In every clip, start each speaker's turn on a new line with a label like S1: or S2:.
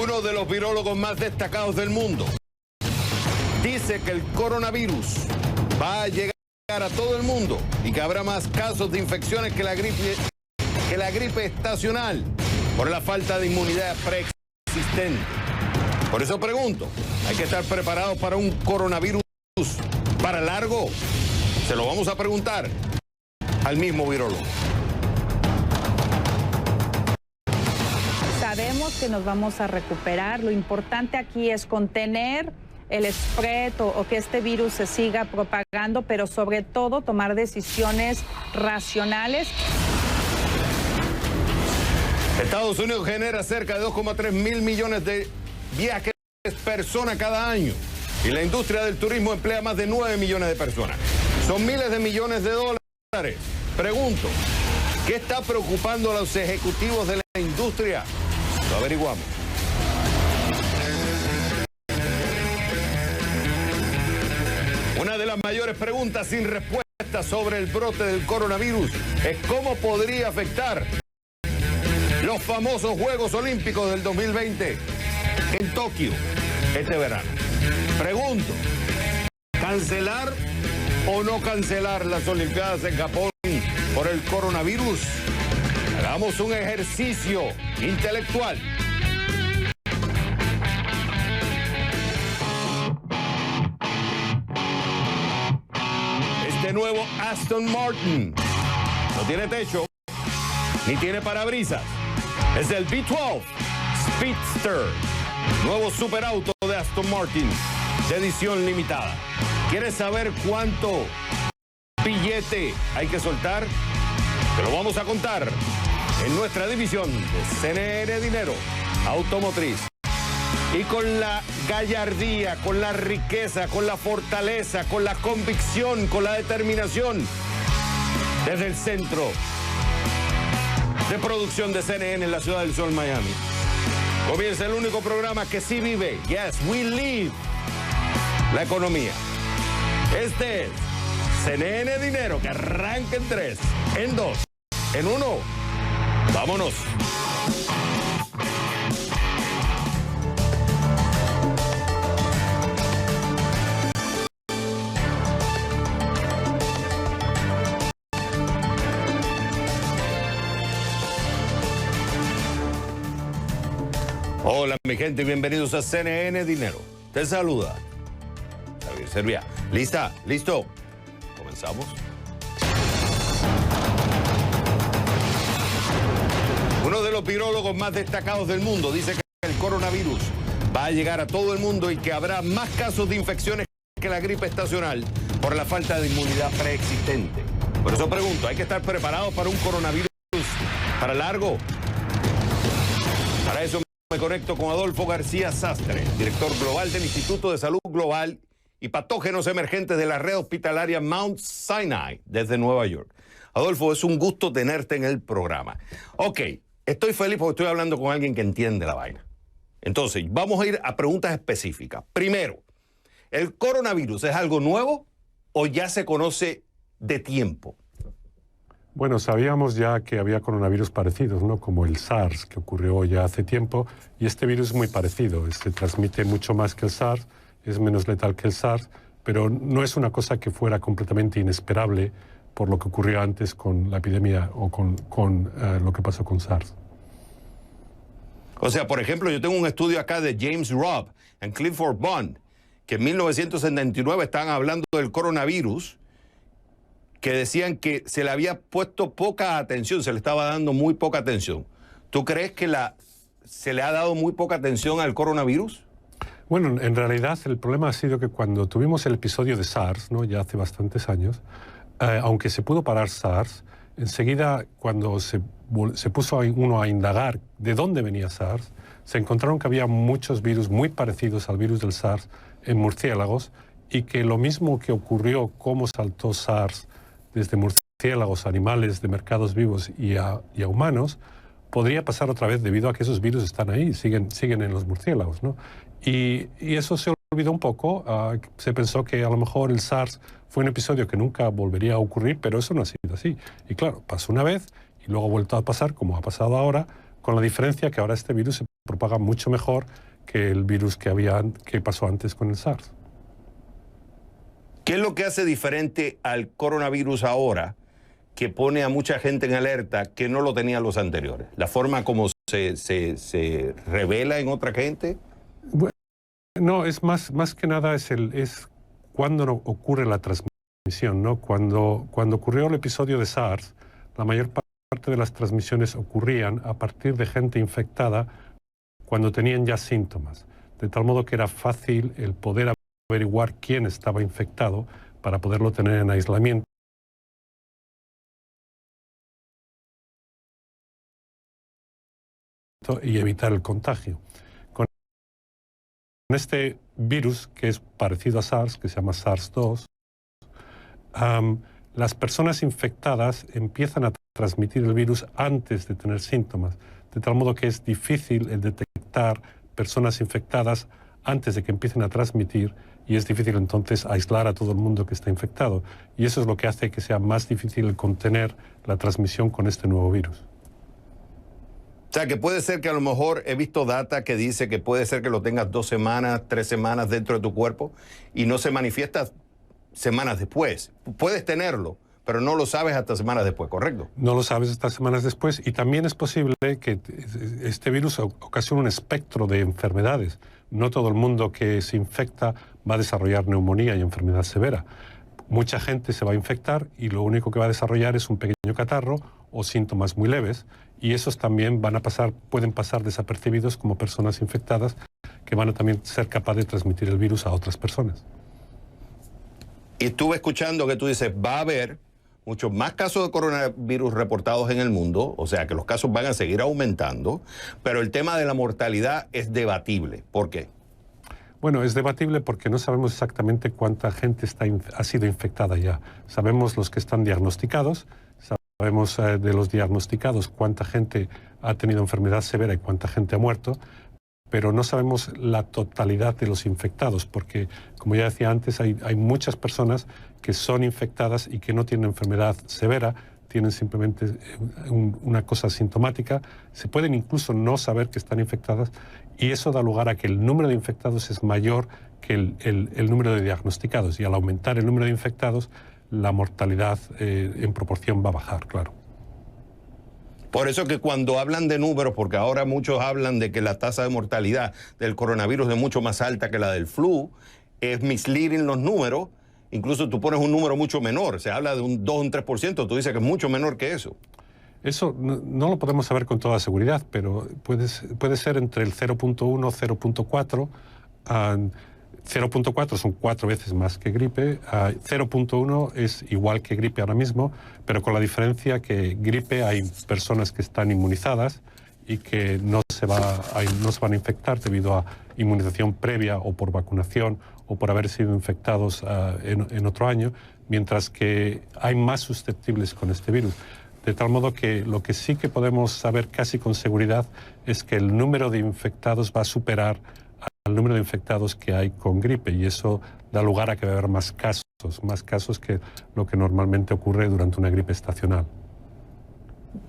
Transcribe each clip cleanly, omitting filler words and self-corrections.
S1: Uno de los virólogos más destacados del mundo dice que el coronavirus va a llegar a todo el mundo y que habrá más casos de infecciones que la gripe estacional por la falta de inmunidad preexistente. Por eso pregunto, ¿hay que estar preparados para un coronavirus para largo? Se lo vamos a preguntar al mismo virólogo.
S2: Sabemos que nos vamos a recuperar. Lo importante aquí es contener el spread o que este virus se siga propagando, pero sobre todo tomar decisiones racionales.
S1: Estados Unidos genera cerca de 2,3 mil millones de viajes persona cada año y la industria del turismo emplea más de 9 millones de personas. Son miles de millones de dólares. Pregunto, ¿qué está preocupando a los ejecutivos de la industria? Lo averiguamos. Una de las mayores preguntas sin respuesta sobre el brote del coronavirus es cómo podría afectar los famosos Juegos Olímpicos del 2020 en Tokio este verano. Pregunto, ¿cancelar o no cancelar las Olimpiadas en Japón por el coronavirus? Hagamos un ejercicio intelectual. Este nuevo Aston Martin no tiene techo ni tiene parabrisas. Es el V12 Speedster, nuevo superauto de Aston Martin de edición limitada. ¿Quieres saber cuánto billete hay que soltar? Te lo vamos a contar en nuestra división de CNN Dinero Automotriz. Y con la gallardía, con la riqueza, con la fortaleza, con la convicción, con la determinación, desde el centro de producción de CNN en la Ciudad del Sol, Miami. Comienza el único programa que sí vive, yes, we live, la economía. Este es CNN Dinero, que arranca en 3, en 2, en 1. ¡Vámonos! Hola, mi gente, bienvenidos a CNN Dinero. Te saluda Javier Serviá. ¿Lista? ¿Listo? ¿Comenzamos? Uno de los virólogos más destacados del mundo dice que el coronavirus va a llegar a todo el mundo y que habrá más casos de infecciones que la gripe estacional por la falta de inmunidad preexistente. Por eso pregunto, ¿hay que estar preparados para un coronavirus para largo? Para eso me conecto con Adolfo García Sastre, director global del Instituto de Salud Global y Patógenos Emergentes de la Red Hospitalaria Mount Sinai desde Nueva York. Adolfo, es un gusto tenerte en el programa. Ok, estoy feliz porque estoy hablando con alguien que entiende la vaina. Entonces, vamos a ir a preguntas específicas. Primero, ¿el coronavirus es algo nuevo o ya se conoce de tiempo?
S3: Bueno, sabíamos ya que había coronavirus parecidos, ¿no? Como el SARS, que ocurrió ya hace tiempo, y este virus es muy parecido. Se transmite mucho más que el SARS, es menos letal que el SARS, pero no es una cosa que fuera completamente inesperable por lo que ocurrió antes con la epidemia o con lo que pasó con SARS.
S1: O sea, por ejemplo, yo tengo un estudio acá de James Robb en Clifford Bond, que en 1979 estaban hablando del coronavirus, que decían que se le había puesto poca atención, se le estaba dando muy poca atención. ¿Tú crees que se le ha dado muy poca atención al coronavirus?
S3: Bueno, en realidad el problema ha sido que cuando tuvimos el episodio de SARS, ¿no? Ya hace bastantes años, aunque se pudo parar SARS, enseguida cuando se puso uno a indagar de dónde venía SARS, se encontraron que había muchos virus muy parecidos al virus del SARS en murciélagos y que lo mismo que ocurrió como saltó SARS desde murciélagos, animales de mercados vivos y a humanos, podría pasar otra vez debido a que esos virus están ahí, siguen en los murciélagos, ¿no? Y eso se olvidó un poco. Se pensó que a lo mejor el SARS fue un episodio que nunca volvería a ocurrir, pero eso no ha sido así. Y claro, pasó una vez y luego ha vuelto a pasar, como ha pasado ahora, con la diferencia que ahora este virus se propaga mucho mejor que el virus que pasó antes con el SARS.
S1: ¿Qué es lo que hace diferente al coronavirus ahora que pone a mucha gente en alerta que no lo tenían los anteriores? ¿La forma como se revela en otra gente?
S3: Bueno, no, es más que nada es cuando no ocurre la transmisión, ¿no? Cuando ocurrió el episodio de SARS, la mayor parte de las transmisiones ocurrían a partir de gente infectada cuando tenían ya síntomas, de tal modo que era fácil el poder averiguar quién estaba infectado para poderlo tener en aislamiento y evitar el contagio. Con este virus, que es parecido a SARS, que se llama SARS-2, las personas infectadas empiezan a transmitir el virus antes de tener síntomas, de tal modo que es difícil el detectar personas infectadas antes de que empiecen a transmitir, y es difícil entonces aislar a todo el mundo que está infectado. Y eso es lo que hace que sea más difícil el contener la transmisión con este nuevo virus.
S1: O sea, que puede ser que a lo mejor he visto data que dice que puede ser que lo tengas 2 semanas, 3 semanas dentro de tu cuerpo y no se manifiesta semanas después. Puedes tenerlo, pero no lo sabes hasta semanas después, ¿correcto?
S3: No lo sabes hasta semanas después, y también es posible que este virus ocasione un espectro de enfermedades. No todo el mundo que se infecta va a desarrollar neumonía y enfermedad severa. Mucha gente se va a infectar y lo único que va a desarrollar es un pequeño catarro o síntomas muy leves, y esos también pueden pasar desapercibidos como personas infectadas que van a también ser capaces de transmitir el virus a otras personas.
S1: Y estuve escuchando que tú dices, va a haber muchos más casos de coronavirus reportados en el mundo, o sea que los casos van a seguir aumentando, pero el tema de la mortalidad es debatible. ¿Por qué?
S3: Bueno, es debatible porque no sabemos exactamente cuánta gente ha sido infectada ya. Sabemos los que están diagnosticados, sabemos de los diagnosticados cuánta gente ha tenido enfermedad severa y cuánta gente ha muerto, pero no sabemos la totalidad de los infectados, porque, como ya decía antes, hay muchas personas que son infectadas y que no tienen enfermedad severa, tienen simplemente una cosa sintomática, se pueden incluso no saber que están infectadas, y eso da lugar a que el número de infectados es mayor que el número de diagnosticados, y al aumentar el número de infectados, la mortalidad en proporción va a bajar, claro.
S1: Por eso que cuando hablan de números, porque ahora muchos hablan de que la tasa de mortalidad del coronavirus es mucho más alta que la del flu, es misleading los números. Incluso tú pones un número mucho menor, se habla de un 2 o un 3%, tú dices que es mucho menor que eso.
S3: Eso no lo podemos saber con toda seguridad, pero puede ser entre el 0.1 y 0.4. 0.4 son 4 veces más que gripe, 0.1 es igual que gripe ahora mismo, pero con la diferencia que gripe hay personas que están inmunizadas y que no se van a infectar debido a inmunización previa o por vacunación o por haber sido infectados en otro año, mientras que hay más susceptibles con este virus. De tal modo que lo que sí que podemos saber casi con seguridad es que el número de infectados va a superar al número de infectados que hay con gripe, y eso da lugar a que va a haber más casos que lo que normalmente ocurre durante una gripe estacional.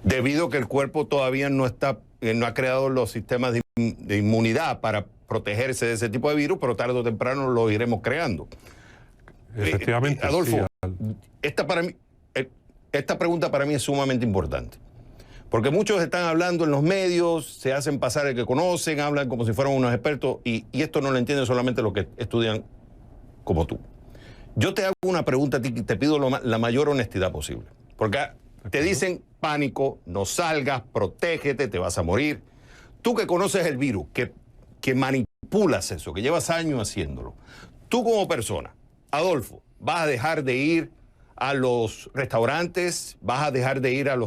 S1: Debido a que el cuerpo todavía no ha creado los sistemas de inmunidad para protegerse de ese tipo de virus, pero tarde o temprano lo iremos creando.
S3: Efectivamente.
S1: Adolfo,
S3: sí.
S1: Esta pregunta para mí es sumamente importante. Porque muchos están hablando en los medios, se hacen pasar el que conocen, hablan como si fueran unos expertos, y esto no lo entienden solamente los que estudian como tú. Yo te hago una pregunta a ti y te pido la mayor honestidad posible. Porque te dicen pánico, no salgas, protégete, te vas a morir. Tú que conoces el virus, que manipulas eso, que llevas años haciéndolo, tú como persona, Adolfo, ¿vas a dejar de ir a los restaurantes? ¿Vas a dejar de ir a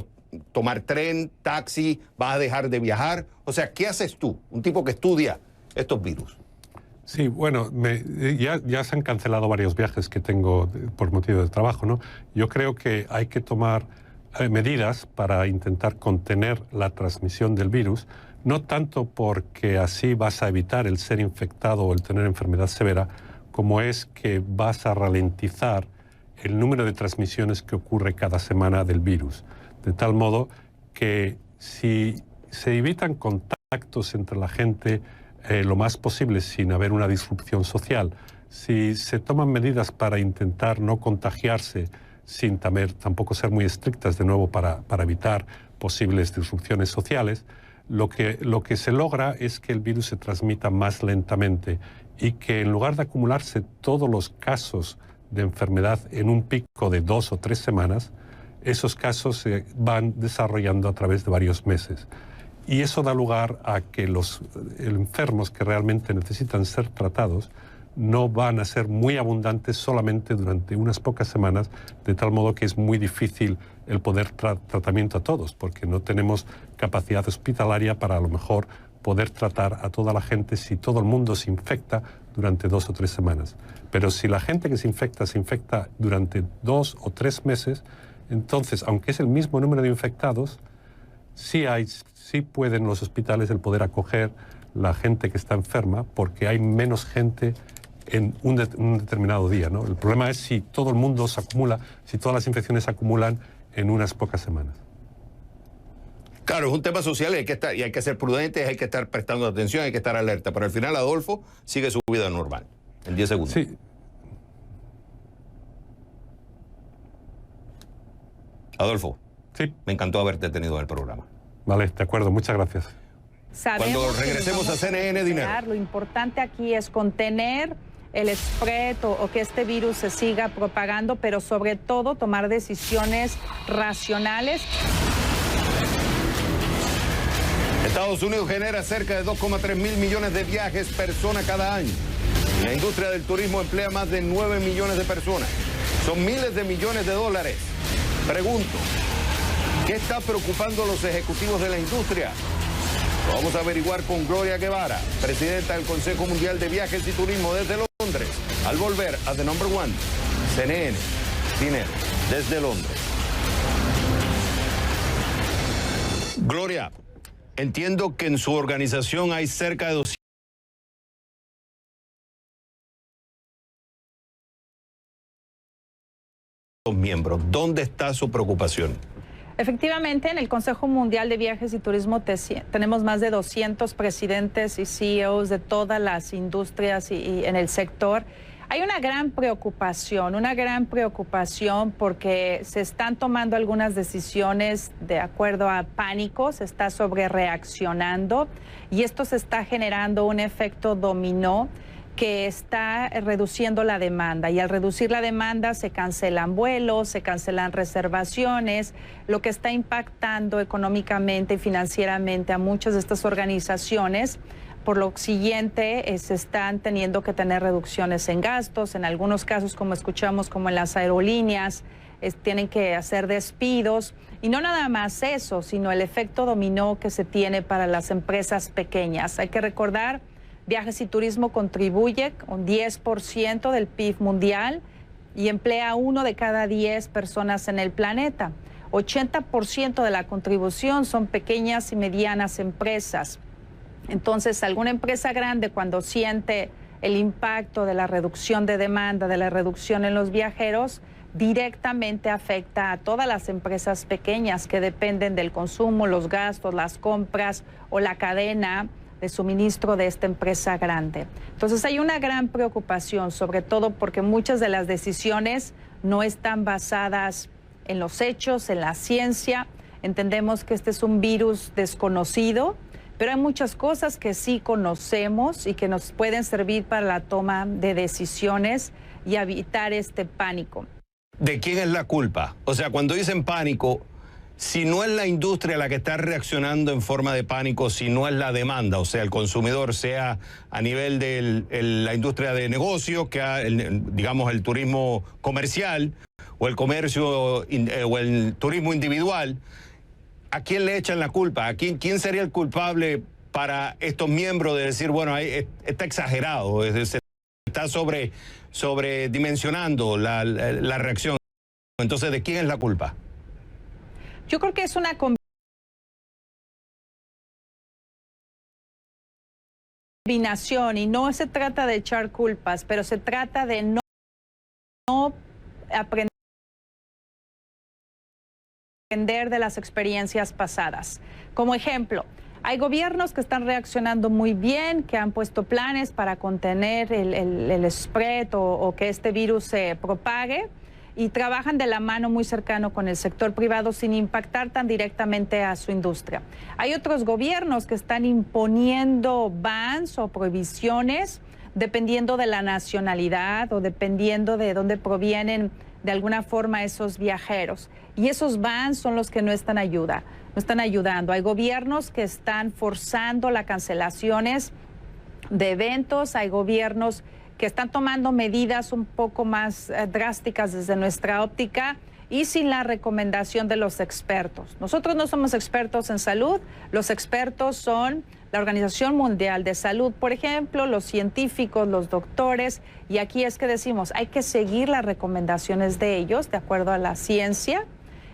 S1: tomar tren, taxi? ¿Vas a dejar de viajar? O sea, ¿qué haces tú, un tipo que estudia estos virus?
S3: Sí, bueno, ya se han cancelado varios viajes que tengo por motivo de trabajo, ¿no? Yo creo que hay que tomar medidas para intentar contener la transmisión del virus, no tanto porque así vas a evitar el ser infectado o el tener enfermedad severa, como es que vas a ralentizar el número de transmisiones que ocurre cada semana del virus. De tal modo que si se evitan contagios contactos entre la gente lo más posible sin haber una disrupción social, si se toman medidas para intentar no contagiarse sin tampoco ser muy estrictas de nuevo para evitar posibles disrupciones sociales, lo que se logra es que el virus se transmita más lentamente y que en lugar de acumularse todos los casos de enfermedad en un pico de 2 o 3 semanas, esos casos se van desarrollando a través de varios meses. Y eso da lugar a que los enfermos que realmente necesitan ser tratados no van a ser muy abundantes solamente durante unas pocas semanas, de tal modo que es muy difícil el poder tratamiento a todos, porque no tenemos capacidad hospitalaria para a lo mejor poder tratar a toda la gente si todo el mundo se infecta durante 2 o 3 semanas. Pero si la gente que se infecta durante 2 o 3 meses, entonces, aunque es el mismo número de infectados, sí pueden los hospitales el poder acoger la gente que está enferma, porque hay menos gente en un determinado día, ¿no? El problema es si todo el mundo se acumula, si todas las infecciones se acumulan en unas pocas semanas.
S1: Claro, es un tema social y hay que ser prudentes, hay que estar prestando atención, hay que estar alerta. Pero al final Adolfo sigue su vida normal. En 10 segundos.
S3: Sí.
S1: Adolfo.
S3: Sí.
S1: Me encantó haberte tenido en el programa.
S3: Vale, de acuerdo, muchas gracias.
S1: Cuando regresemos a CNN Dinero.
S2: Lo importante aquí es contener el spread o que este virus se siga propagando, pero sobre todo tomar decisiones racionales.
S1: Estados Unidos genera cerca de 2,3 mil millones de viajes persona cada año. Y la industria del turismo emplea más de 9 millones de personas. Son miles de millones de dólares. Pregunto, ¿qué está preocupando a los ejecutivos de la industria? Lo vamos a averiguar con Gloria Guevara, presidenta del Consejo Mundial de Viajes y Turismo desde Londres. Al volver a The Number One, CNN, Dinero, desde Londres. Gloria, entiendo que en su organización hay cerca de 200 miembros. ¿Dónde está su preocupación?
S2: Efectivamente, en el Consejo Mundial de Viajes y Turismo tenemos más de 200 presidentes y CEOs de todas las industrias y en el sector. Hay una gran preocupación porque se están tomando algunas decisiones de acuerdo a pánico, se está sobrereaccionando y esto se está generando un efecto dominó que está reduciendo la demanda, y al reducir la demanda se cancelan vuelos, se cancelan reservaciones, lo que está impactando económicamente y financieramente a muchas de estas organizaciones. Por lo siguiente, se están teniendo que tener reducciones en gastos, en algunos casos, como escuchamos, como en las aerolíneas, tienen que hacer despidos, y no nada más eso, sino el efecto dominó que se tiene para las empresas pequeñas. Hay que recordar, Viajes y Turismo contribuye con 10% del PIB mundial y emplea a 1 de cada 10 personas en el planeta. 80% de la contribución son pequeñas y medianas empresas. Entonces, alguna empresa grande, cuando siente el impacto de la reducción de demanda, de la reducción en los viajeros, directamente afecta a todas las empresas pequeñas que dependen del consumo, los gastos, las compras o la cadena de suministro de esta empresa grande. Entonces hay una gran preocupación, sobre todo porque muchas de las decisiones no están basadas en los hechos, en la ciencia. Entendemos que este es un virus desconocido, pero hay muchas cosas que sí conocemos y que nos pueden servir para la toma de decisiones y evitar este pánico.
S1: ¿De quién es la culpa? O sea, cuando dicen pánico, si no es la industria la que está reaccionando en forma de pánico, si no es la demanda, o sea, el consumidor, sea a nivel de la industria de negocio, digamos el turismo comercial, o el comercio o el turismo individual, ¿a quién le echan la culpa? ¿A quién sería el culpable para estos miembros de decir, bueno, está exagerado, se está sobredimensionando la reacción? Entonces, ¿de quién es la culpa?
S2: Yo creo que es una combinación y no se trata de echar culpas, pero se trata de no aprender de las experiencias pasadas. Como ejemplo, Hay gobiernos que están reaccionando muy bien, que han puesto planes para contener el spread o que este virus se propague, y trabajan de la mano muy cercano con el sector privado sin impactar tan directamente a su industria. Hay otros gobiernos que están imponiendo bans o prohibiciones dependiendo de la nacionalidad o dependiendo de dónde provienen de alguna forma esos viajeros. Y esos bans son los que no están ayudando. Hay gobiernos que están forzando las cancelaciones de eventos, hay gobiernos que están tomando medidas un poco más drásticas desde nuestra óptica y sin la recomendación de los expertos. Nosotros no somos expertos en salud, los expertos son la Organización Mundial de Salud, por ejemplo, los científicos, los doctores, y aquí es que decimos, hay que seguir las recomendaciones de ellos de acuerdo a la ciencia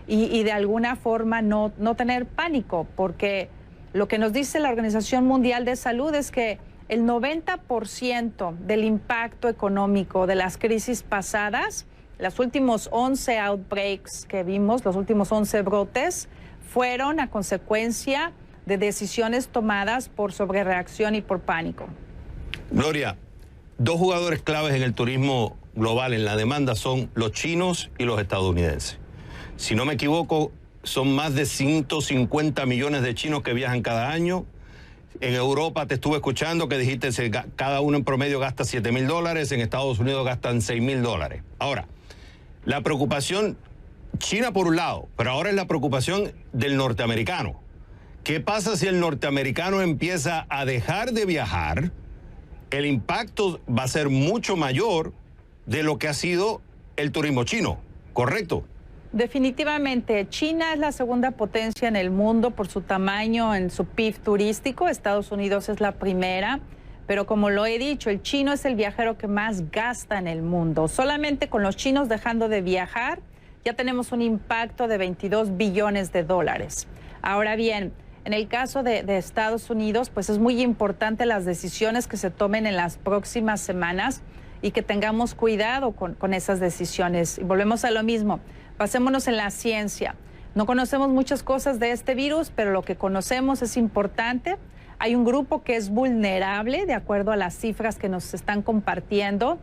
S2: y de alguna forma no tener pánico, porque lo que nos dice la Organización Mundial de Salud es que el 90% del impacto económico de las crisis pasadas, los últimos 11 outbreaks que vimos, los últimos 11 brotes, fueron a consecuencia de decisiones tomadas por sobrereacción y por pánico.
S4: Gloria, dos jugadores claves en el turismo global en la demanda son los chinos y los estadounidenses. Si no me equivoco, son más de 150 millones de chinos que viajan cada año. En Europa te estuve escuchando que dijiste que cada uno en promedio gasta $7.000, en Estados Unidos gastan $6.000. Ahora, la preocupación China por un lado, pero ahora es la preocupación del norteamericano. ¿Qué pasa si el norteamericano empieza a dejar de viajar? El impacto va a ser mucho mayor de lo que ha sido el turismo chino, ¿correcto?
S2: Definitivamente, China es la segunda potencia en el mundo por su tamaño en su PIB turístico. Estados Unidos es la primera, pero como lo he dicho, el chino es el viajero que más gasta en el mundo. Solamente con los chinos dejando de viajar, ya tenemos un impacto de $22 billones. Ahora bien, en el caso de Estados Unidos, pues es muy importante las decisiones que se tomen en las próximas semanas y que tengamos cuidado con esas decisiones. Y volvemos a lo mismo. Basémonos en la ciencia. No conocemos muchas cosas de este virus, pero lo que conocemos es importante. Hay un grupo que es vulnerable, de acuerdo a las cifras que nos están compartiendo.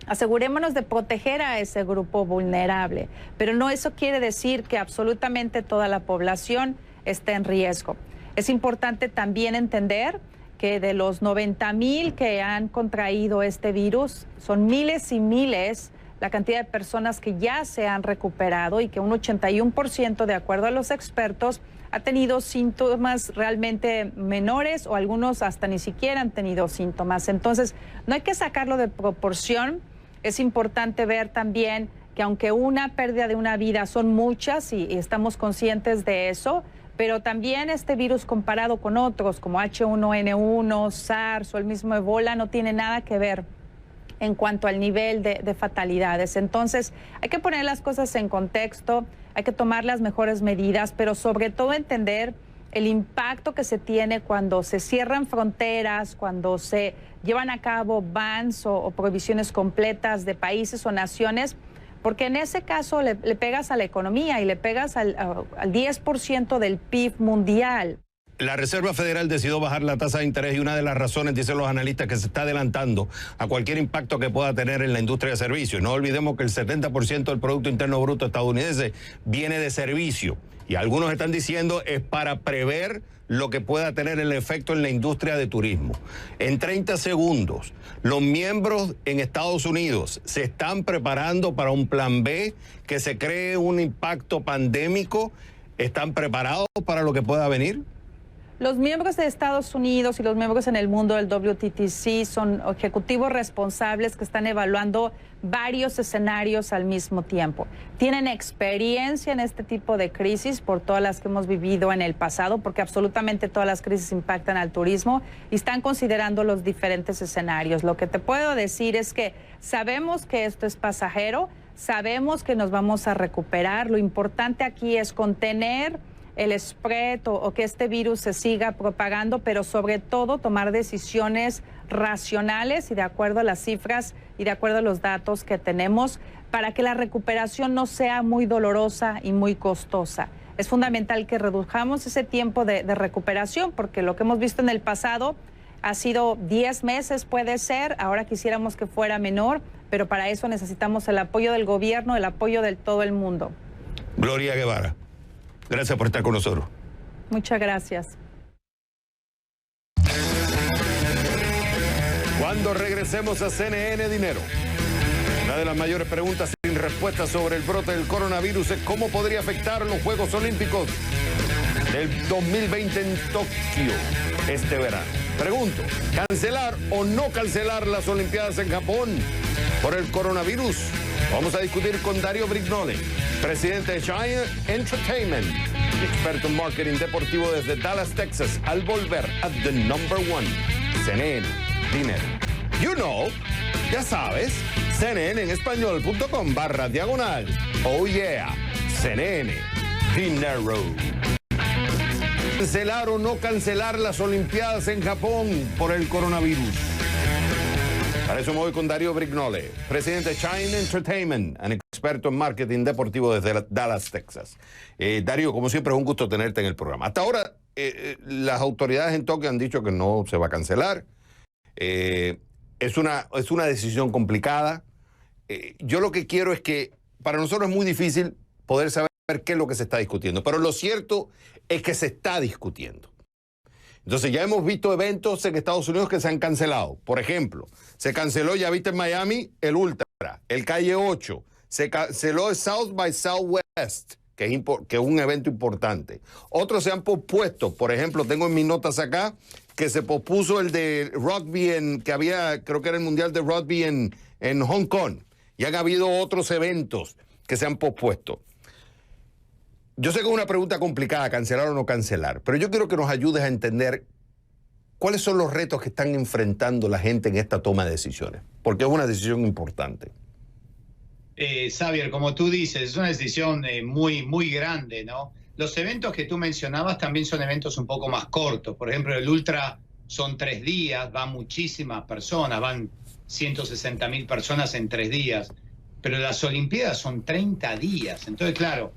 S2: Asegurémonos de proteger a ese grupo vulnerable, pero no eso quiere decir que absolutamente toda la población esté en riesgo. Es importante también entender que de los 90,000 que han contraído este virus, son miles y miles la cantidad de personas que ya se han recuperado y que un 81%, de acuerdo a los expertos, ha tenido síntomas realmente menores o algunos hasta ni siquiera han tenido síntomas. Entonces, no hay que sacarlo de proporción. Es importante ver también que aunque una pérdida de una vida son muchas y estamos conscientes de eso, pero también este virus comparado con otros como H1N1, SARS o el mismo Ebola no tiene nada que ver en cuanto al nivel de fatalidades. Entonces, hay que poner las cosas en contexto, hay que tomar las mejores medidas, pero sobre todo entender el impacto que se tiene cuando se cierran fronteras, cuando se llevan a cabo bans o prohibiciones completas de países o naciones, porque en ese caso le pegas a la economía y le pegas al 10% del PIB mundial.
S4: La Reserva Federal decidió bajar la tasa de interés y una de las razones, dicen los analistas, que se está adelantando a cualquier impacto que pueda tener en la industria de servicios. No olvidemos que el 70% del Producto Interno Bruto estadounidense viene de servicio y algunos están diciendo es para prever lo que pueda tener el efecto en la industria de turismo. En 30 segundos, los miembros en Estados Unidos se están preparando para un plan B, que se cree un impacto pandémico. ¿Están preparados para lo que pueda venir?
S2: Los miembros de Estados Unidos y los miembros en el mundo del WTTC son ejecutivos responsables que están evaluando varios escenarios al mismo tiempo. Tienen experiencia en este tipo de crisis por todas las que hemos vivido en el pasado, porque absolutamente todas las crisis impactan al turismo y están considerando los diferentes escenarios. Lo que te puedo decir es que sabemos que esto es pasajero, sabemos que nos vamos a recuperar. Lo importante aquí es contener el spread o que este virus se siga propagando, pero sobre todo tomar decisiones racionales y de acuerdo a las cifras y de acuerdo a los datos que tenemos para que la recuperación no sea muy dolorosa y muy costosa. es fundamental que redujamos ese tiempo de recuperación, porque lo que hemos visto en el pasado ha sido 10 meses, puede ser, ahora quisiéramos que fuera menor, pero para eso necesitamos el apoyo del gobierno, el apoyo de todo el mundo.
S4: Gloria Guevara, gracias por estar con nosotros.
S2: Muchas gracias.
S1: Cuando regresemos a CNN Dinero, una de las mayores preguntas sin respuesta sobre el brote del coronavirus es cómo podría afectar los Juegos Olímpicos del 2020 en Tokio este verano. Pregunto, ¿cancelar o no cancelar las Olimpiadas en Japón por el coronavirus? Vamos a discutir con Darío Brignole, presidente de Giant Entertainment y experto en marketing deportivo desde Dallas, Texas, al volver a The Number One, CNN Dinero. You know, ya sabes, cnnenespañol.com/diagonal. Oh yeah, CNN Dinero. ¿Cancelar o no cancelar las Olimpiadas en Japón por el coronavirus? Para eso me voy con Darío Brignole, presidente de Giant Entertainment, un experto en marketing deportivo desde Dallas, Texas. Darío, como siempre, es un gusto tenerte en el programa. Hasta ahora, las autoridades en Tokio han dicho que no se va a cancelar. Es una decisión complicada. Yo lo que quiero es que para nosotros es muy difícil poder saber qué es lo que se está discutiendo, pero lo cierto es que se está discutiendo. Entonces ya hemos visto eventos en Estados Unidos que se han cancelado. Por ejemplo, se canceló, ya viste en Miami, el Ultra, el Calle 8, se canceló el South by Southwest, que es un evento importante. Otros se han pospuesto, por ejemplo, tengo en mis notas acá, que se pospuso el de rugby que había, creo que era el Mundial de Rugby en Hong Kong. Y han habido otros eventos que se han pospuesto. Yo sé que es una pregunta complicada, cancelar o no cancelar, pero yo quiero que nos ayudes a entender cuáles son los retos que están enfrentando la gente en esta toma de decisiones, porque es una decisión importante.
S5: Xavier, como tú dices, es una decisión muy, muy grande, ¿no? Los eventos que tú mencionabas también son eventos un poco más cortos. Por ejemplo, el Ultra son 3 días, van muchísimas personas, van 160.000 personas en 3 días, pero las Olimpiadas son 30 días. Entonces, claro,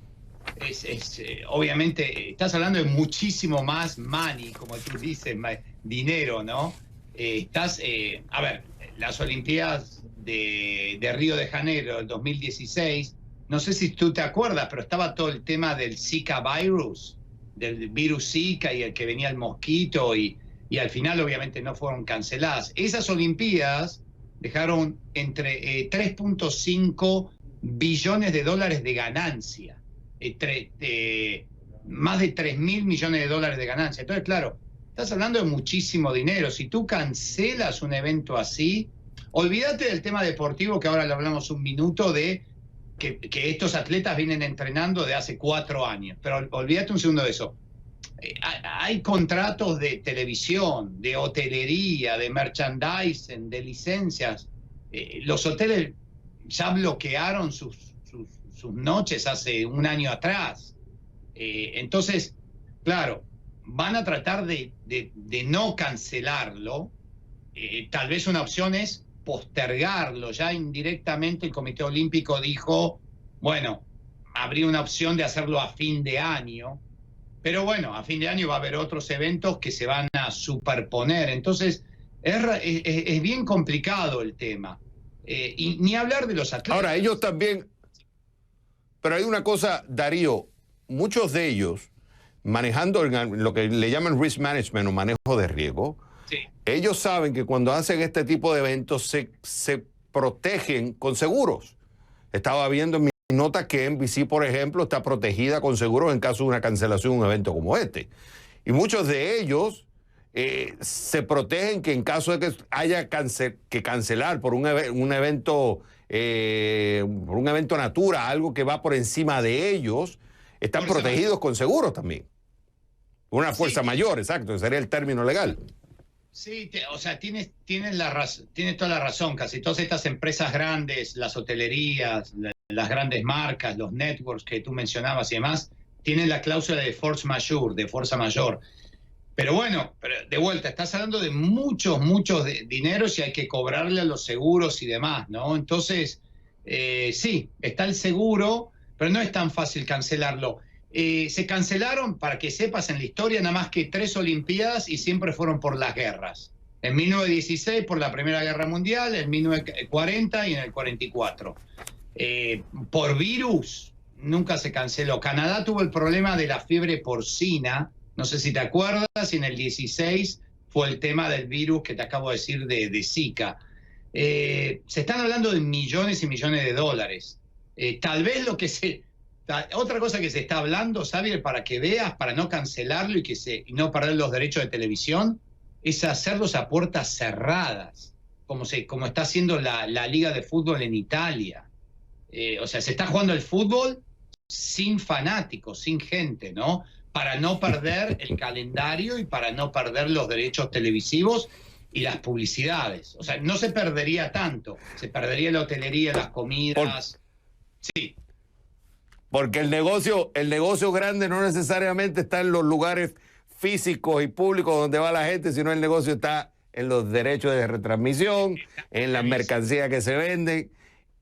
S5: obviamente estás hablando de muchísimo más money, como tú dices, dinero, ¿no? A ver, las Olimpiadas de Río de Janeiro del 2016, no sé si tú te acuerdas, pero estaba todo el tema del Zika virus, del virus Zika y el que venía el mosquito y al final obviamente no fueron canceladas. Esas Olimpiadas dejaron entre 3.5 billones de dólares de ganancia. Más de 3.000 millones de dólares de ganancia. Entonces, claro, estás hablando de muchísimo dinero. Si tú cancelas un evento así, olvídate del tema deportivo, que ahora le hablamos un minuto, de que estos atletas vienen entrenando de hace 4 años. Pero olvídate un segundo de eso. Hay contratos de televisión, de hotelería, de merchandising, de licencias. Los hoteles ya bloquearon sus noches hace un año atrás. Entonces, claro, van a tratar de no cancelarlo. Tal vez una opción es postergarlo. Ya indirectamente el Comité Olímpico dijo, bueno, habría una opción de hacerlo a fin de año, pero bueno, a fin de año va a haber otros eventos que se van a superponer. Entonces, es bien complicado el tema. Y ni hablar de los atletas.
S1: Ahora, ellos también... Pero hay una cosa, Darío, muchos de ellos, manejando lo que le llaman risk management o manejo de riesgo,
S5: sí,
S1: ellos saben que cuando hacen este tipo de eventos se protegen con seguros. Estaba viendo en mis notas que NBC, por ejemplo, está protegida con seguros en caso de una cancelación de un evento como este. Y muchos de ellos se protegen que en caso de que haya que cancelar por un evento... por un evento natura, algo que va por encima de ellos, están protegidos con seguros también. Una fuerza mayor, exacto, sería el término legal.
S5: Sí, o sea, tienes toda la razón. Casi todas estas empresas grandes, las hotelerías, las grandes marcas, los networks que tú mencionabas y demás, tienen la cláusula de force majeure, de fuerza mayor. Pero bueno, de vuelta, estás hablando de muchos dineros y hay que cobrarle a los seguros y demás, ¿no? Entonces, sí, está el seguro, pero no es tan fácil cancelarlo. Se cancelaron, para que sepas, en la historia nada más que 3 Olimpiadas y siempre fueron por las guerras. En 1916 por la Primera Guerra Mundial, en 1940 y en el 44. Por virus nunca se canceló. Canadá tuvo el problema de la fiebre porcina, no sé si te acuerdas, y en el 16 fue el tema del virus que te acabo de decir de Zika. Se están hablando de millones y millones de dólares. Tal vez otra cosa que se está hablando, Xavier, para que veas, para no cancelarlo y no perder los derechos de televisión, es hacerlos a puertas cerradas, como está haciendo la Liga de Fútbol en Italia. O sea, se está jugando el fútbol sin fanáticos, sin gente, ¿no? Para no perder el calendario y para no perder los derechos televisivos y las publicidades. O sea, no se perdería tanto. Se perdería la hotelería, las comidas. Sí.
S1: Porque el negocio grande no necesariamente está en los lugares físicos y públicos donde va la gente, sino el negocio está en los derechos de retransmisión, en las mercancías que se venden,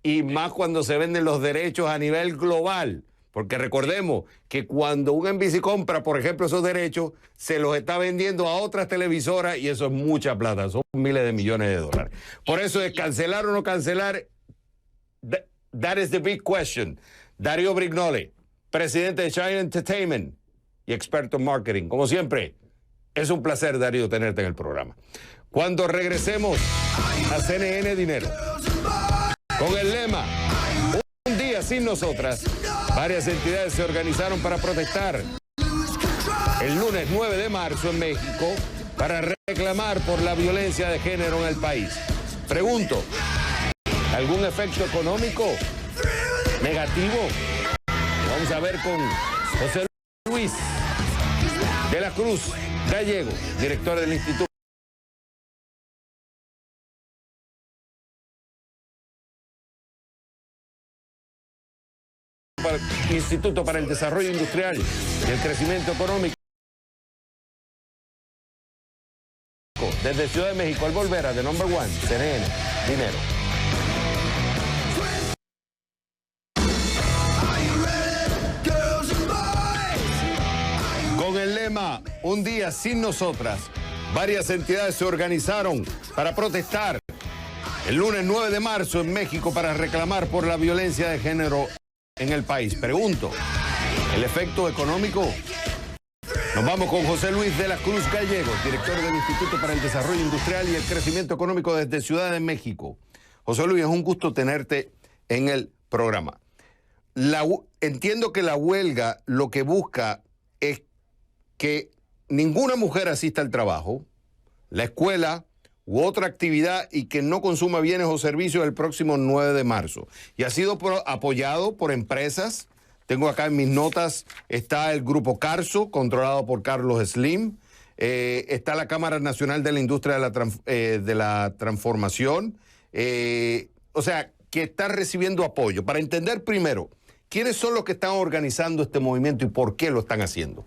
S1: y más cuando se venden los derechos a nivel global. Porque recordemos que cuando un NBC compra, por ejemplo, esos derechos, se los está vendiendo a otras televisoras y eso es mucha plata, son miles de millones de dólares. Por eso es cancelar o no cancelar, that is the big question. Darío Brignole, presidente de China Entertainment y experto en marketing. Como siempre, es un placer, Darío, tenerte en el programa. Cuando regresemos a CNN Dinero, con el lema Un día sin nosotras, varias entidades se organizaron para protestar el lunes 9 de marzo en México para reclamar por la violencia de género en el país. Pregunto, ¿algún efecto económico negativo? Vamos a ver con José Luis de la Cruz Gallego, director del Instituto para el Desarrollo Industrial y el Crecimiento Económico. Desde Ciudad de México, al volver a The Number One, CNN Dinero. Con el lema Un día sin nosotras, varias entidades se organizaron para protestar el lunes 9 de marzo en México para reclamar por la violencia de género en el país. Pregunto, ¿el efecto económico? Nos vamos con José Luis de la Cruz Gallego, director del Instituto para el Desarrollo Industrial y el Crecimiento Económico desde Ciudad de México. José Luis, es un gusto tenerte en el programa. Entiendo que la huelga lo que busca es que ninguna mujer asista al trabajo, la escuela u otra actividad y que no consuma bienes o servicios el próximo 9 de marzo. Y ha sido apoyado por empresas. Tengo acá en mis notas, está el Grupo Carso, controlado por Carlos Slim. Está la Cámara Nacional de la Industria de la Transformación. O sea, que está recibiendo apoyo. Para entender primero, ¿quiénes son los que están organizando este movimiento y por qué lo están haciendo?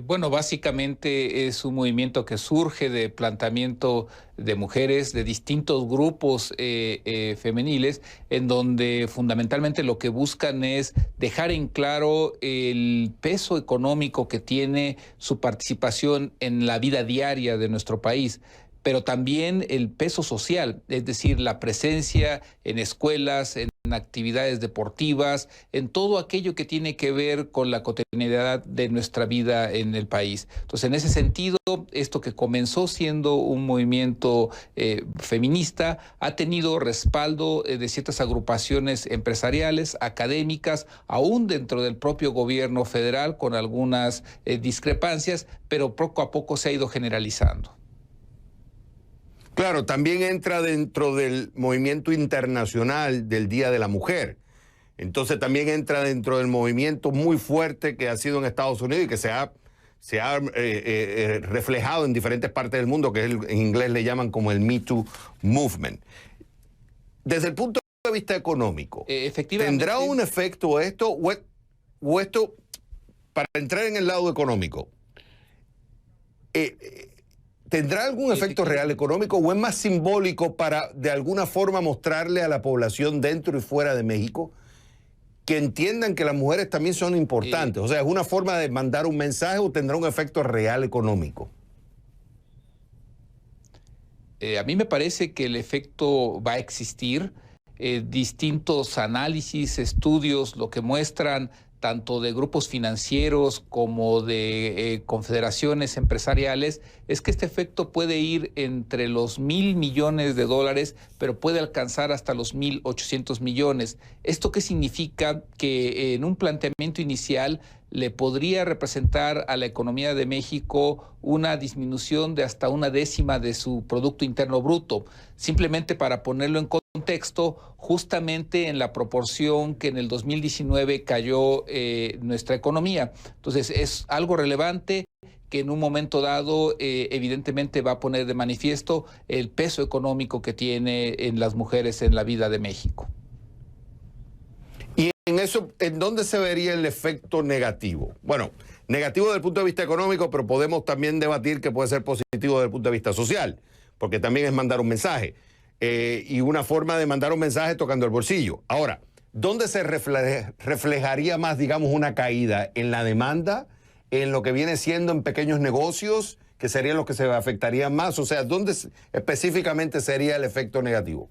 S6: Bueno, básicamente es un movimiento que surge de planteamiento de mujeres de distintos grupos femeniles, en donde fundamentalmente lo que buscan es dejar en claro el peso económico que tiene su participación en la vida diaria de nuestro país, pero también el peso social, es decir, la presencia en escuelas, en actividades deportivas, en todo aquello que tiene que ver con la cotidianidad de nuestra vida en el país. Entonces, en ese sentido, esto que comenzó siendo un movimiento feminista ha tenido respaldo de ciertas agrupaciones empresariales, académicas, aún dentro del propio gobierno federal, con algunas discrepancias, pero poco a poco se ha ido generalizando.
S1: Claro, también entra dentro del movimiento internacional del Día de la Mujer. Entonces también entra dentro del movimiento muy fuerte que ha sido en Estados Unidos y que se ha reflejado en diferentes partes del mundo, que en inglés le llaman como el Me Too Movement. Desde el punto de vista económico,
S6: efectivamente,
S1: ¿tendrá un efecto esto o esto, para entrar en el lado económico, ¿tendrá algún efecto real económico o es más simbólico para de alguna forma mostrarle a la población dentro y fuera de México
S4: que entiendan que las mujeres también son importantes? O sea, ¿es una forma de mandar un mensaje o tendrá un efecto real económico?
S6: A mí me parece que el efecto va a existir. Distintos análisis, estudios, lo que muestran tanto de grupos financieros como de confederaciones empresariales, es que este efecto puede ir entre los 1.000 millones de dólares, pero puede alcanzar hasta los 1.800 millones. ¿Esto qué significa? Que en un planteamiento inicial le podría representar a la economía de México una disminución de hasta 1/10 de su Producto Interno Bruto. Simplemente para ponerlo en contexto, justamente en la proporción que en el 2019 cayó nuestra economía. Entonces, es algo relevante que en un momento dado evidentemente va a poner de manifiesto el peso económico que tiene en las mujeres en la vida de México.
S4: Y en eso, ¿en dónde se vería el efecto negativo? Bueno, negativo desde el punto de vista económico, pero podemos también debatir que puede ser positivo desde el punto de vista social, porque también es mandar un mensaje. Y una forma de mandar un mensaje tocando el bolsillo. Ahora, ¿dónde se reflejaría más, digamos, una caída? ¿En la demanda? ¿En lo que viene siendo en pequeños negocios? Que serían los que se afectarían más. O sea, ¿dónde específicamente sería el efecto negativo?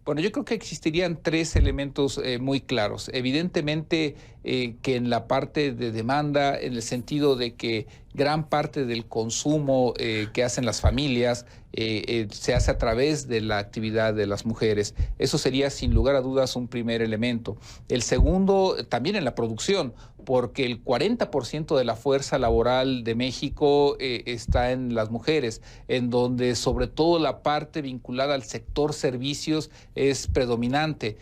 S6: Bueno, yo creo que existirían tres elementos muy claros. Evidentemente que en la parte de demanda, en el sentido de que gran parte del consumo que hacen las familias se hace a través de la actividad de las mujeres. Eso sería sin lugar a dudas un primer elemento. El segundo, también en la producción, porque el 40% de la fuerza laboral de México está en las mujeres, en donde sobre todo la parte vinculada al sector servicios es predominante,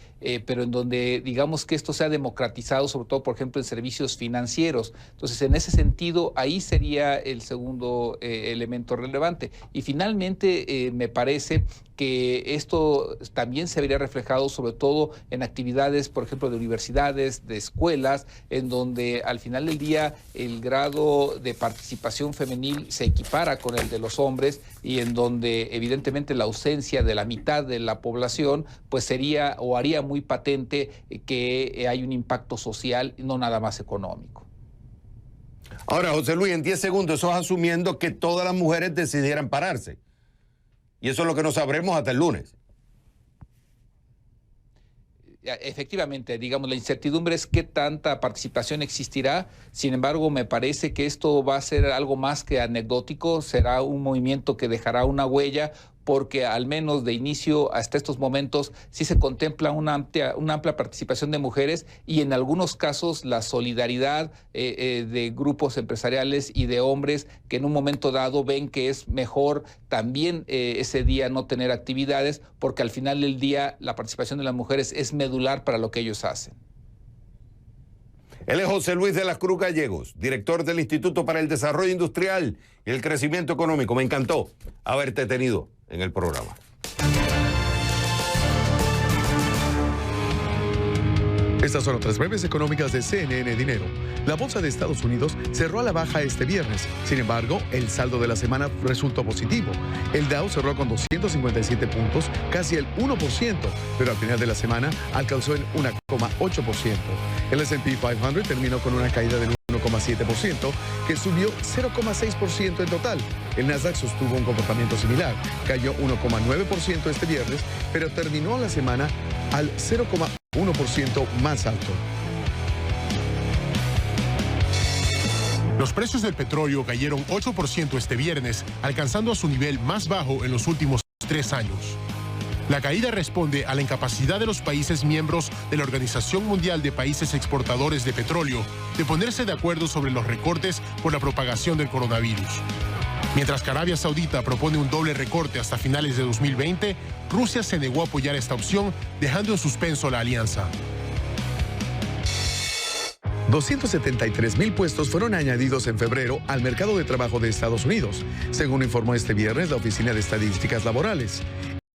S6: pero en donde digamos que esto se ha democratizado, sobre todo, por ejemplo, en servicios financieros. Entonces, en ese sentido, ahí sería el segundo elemento relevante. Y finalmente, me parece que esto también se vería reflejado sobre todo en actividades, por ejemplo, de universidades, de escuelas, en donde al final del día el grado de participación femenil se equipara con el de los hombres y en donde evidentemente la ausencia de la mitad de la población pues sería o haría muy patente que hay un impacto social y no nada más económico.
S4: Ahora, José Luis, en 10 segundos, eso es asumiendo que todas las mujeres decidieran pararse. Y eso es lo que no sabremos hasta el lunes.
S6: Efectivamente, digamos, la incertidumbre es qué tanta participación existirá. Sin embargo, me parece que esto va a ser algo más que anecdótico, será un movimiento que dejará una huella, porque al menos de inicio hasta estos momentos sí se contempla una amplia participación de mujeres y en algunos casos la solidaridad de grupos empresariales y de hombres que en un momento dado ven que es mejor también ese día no tener actividades, porque al final del día la participación de las mujeres es medular para lo que ellos hacen.
S4: Él es José Luis de la Cruz Gallegos, director del Instituto para el Desarrollo Industrial y el Crecimiento Económico. Me encantó haberte tenido en el programa.
S7: Estas son otras breves económicas de CNN Dinero. La bolsa de Estados Unidos cerró a la baja este viernes. Sin embargo, el saldo de la semana resultó positivo. El Dow cerró con 257 puntos, casi el 1%, pero al final de la semana alcanzó el 1,8%. El S&P 500 terminó con una caída del 1,7%, que subió 0,6% en total. El Nasdaq sostuvo un comportamiento similar, cayó 1,9% este viernes, pero terminó la semana al 0,1% más alto.
S8: Los precios del petróleo cayeron 8% este viernes, alcanzando su nivel más bajo en los últimos 3 años. La caída responde a la incapacidad de los países miembros de la Organización Mundial de Países Exportadores de Petróleo de ponerse de acuerdo sobre los recortes por la propagación del coronavirus. Mientras que Arabia Saudita propone un doble recorte hasta finales de 2020, Rusia se negó a apoyar esta opción, dejando en suspenso la alianza.
S7: 273,000 puestos fueron añadidos en febrero al mercado de trabajo de Estados Unidos, según informó este viernes la Oficina de Estadísticas Laborales.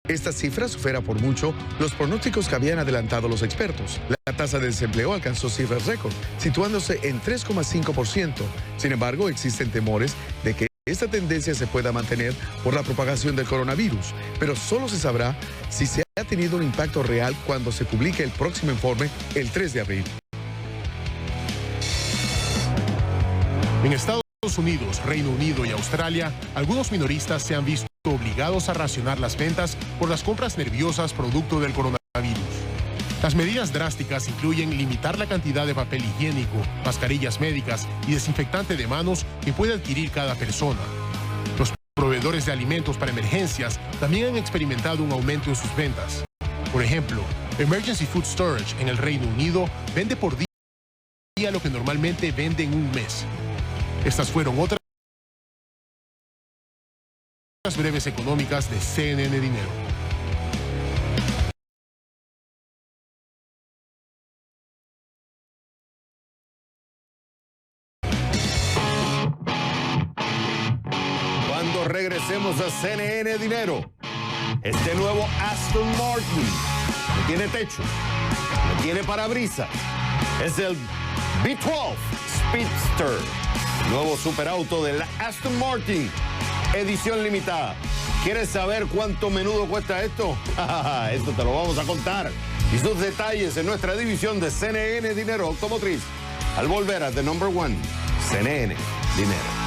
S7: Esta cifra supera por mucho los pronósticos que habían adelantado los expertos. La tasa de desempleo alcanzó cifras récord, situándose en 3,5%. Sin embargo, existen temores de que esta tendencia se pueda mantener por la propagación del coronavirus, pero solo se sabrá si se ha tenido un impacto real cuando se publique el próximo informe el 3 de abril.
S8: En Estados Unidos, Reino Unido y Australia, algunos minoristas se han visto obligados a racionar las ventas por las compras nerviosas producto del coronavirus. Las medidas drásticas incluyen limitar la cantidad de papel higiénico, mascarillas médicas y desinfectante de manos que puede adquirir cada persona. Los proveedores de alimentos para emergencias también han experimentado un aumento en sus ventas. Por ejemplo, Emergency Food Storage en el Reino Unido vende por día lo que normalmente vende en un mes. Estas fueron otras breves económicas de CNN Dinero.
S1: Cuando regresemos a CNN Dinero, este nuevo Aston Martin no tiene techo, no tiene parabrisas, es el V12 Speedster, nuevo superauto de la Aston Martin, edición limitada. ¿Quieres saber cuánto menudo cuesta esto? Esto te lo vamos a contar y sus detalles en nuestra división de CNN Dinero Automotriz al volver a The Number One, CNN Dinero.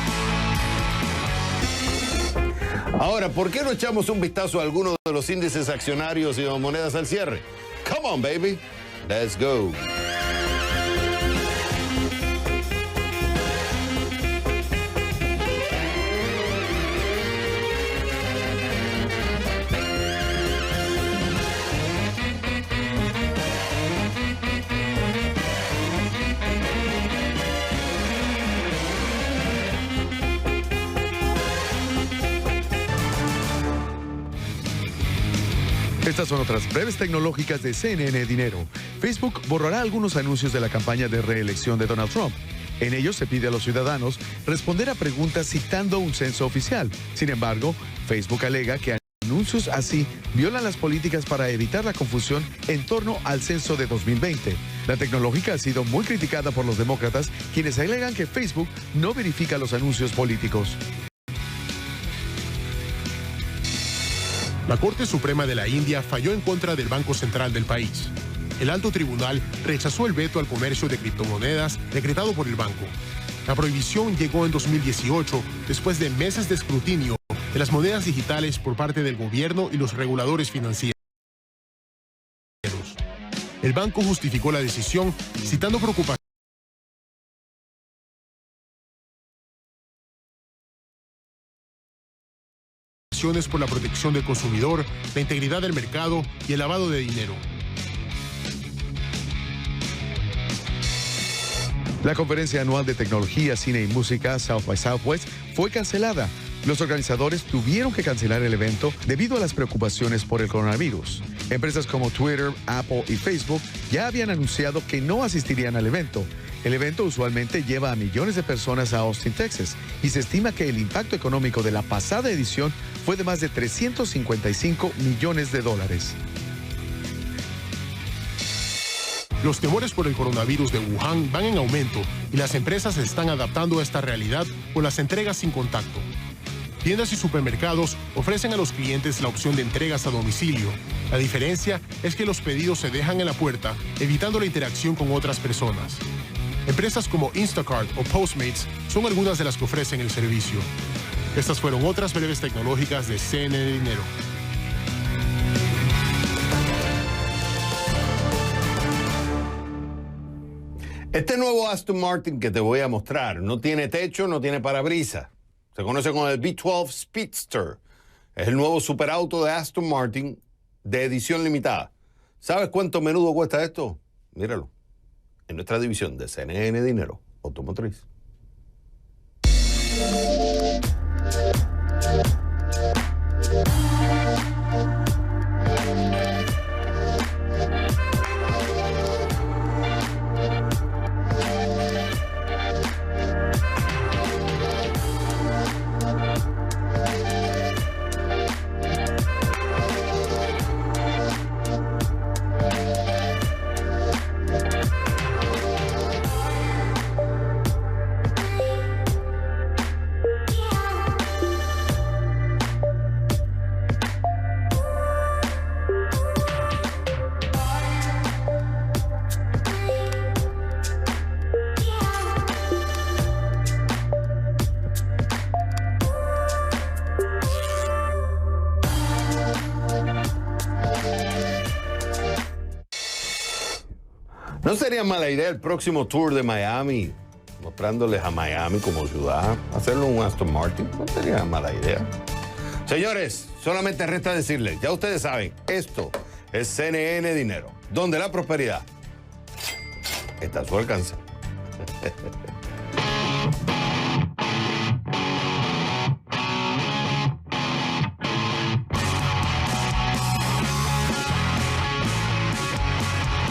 S1: Ahora, ¿por qué no echamos un vistazo a algunos de los índices accionarios y de monedas al cierre? Come on, baby. Let's go.
S7: Estas son otras breves tecnológicas de CNN Dinero. Facebook borrará algunos anuncios de la campaña de reelección de Donald Trump. En ellos se pide a los ciudadanos responder a preguntas citando un censo oficial. Sin embargo, Facebook alega que anuncios así violan las políticas para evitar la confusión en torno al censo de 2020. La tecnológica ha sido muy criticada por los demócratas, quienes alegan que Facebook no verifica los anuncios políticos.
S8: La Corte Suprema de la India falló en contra del Banco Central del país. El alto tribunal rechazó el veto al comercio de criptomonedas decretado por el banco. La prohibición llegó en 2018, después de meses de escrutinio de las monedas digitales por parte del gobierno y los reguladores financieros. El banco justificó la decisión citando preocupaciones por la protección del consumidor, la integridad del mercado y el lavado de dinero.
S7: La conferencia anual de tecnología, cine y música South by Southwest fue cancelada. Los organizadores tuvieron que cancelar el evento debido a las preocupaciones por el coronavirus. Empresas como Twitter, Apple y Facebook ya habían anunciado que no asistirían al evento. El evento usualmente lleva a millones de personas a Austin, Texas, y se estima que el impacto económico de la pasada edición fue de más de $355 millones.
S8: Los temores por el coronavirus de Wuhan van en aumento y las empresas se están adaptando a esta realidad con las entregas sin contacto. Tiendas y supermercados ofrecen a los clientes la opción de entregas a domicilio. La diferencia es que los pedidos se dejan en la puerta, evitando la interacción con otras personas. Empresas como Instacart o Postmates son algunas de las que ofrecen el servicio. Estas fueron otras breves tecnológicas de CNN Dinero.
S1: Este nuevo Aston Martin que te voy a mostrar no tiene techo, no tiene parabrisas. Se conoce como el V12 Speedster. Es el nuevo superauto de Aston Martin de edición limitada. ¿Sabes cuánto menudo cuesta esto? Míralo. En nuestra división de CNN Dinero Automotriz. ¿No sería mala idea el próximo tour de Miami, mostrándoles a Miami como ciudad, hacerlo un Aston Martin? No sería mala idea. Señores, solamente resta decirles, ya ustedes saben, esto es CNN Dinero, donde la prosperidad está a su alcance.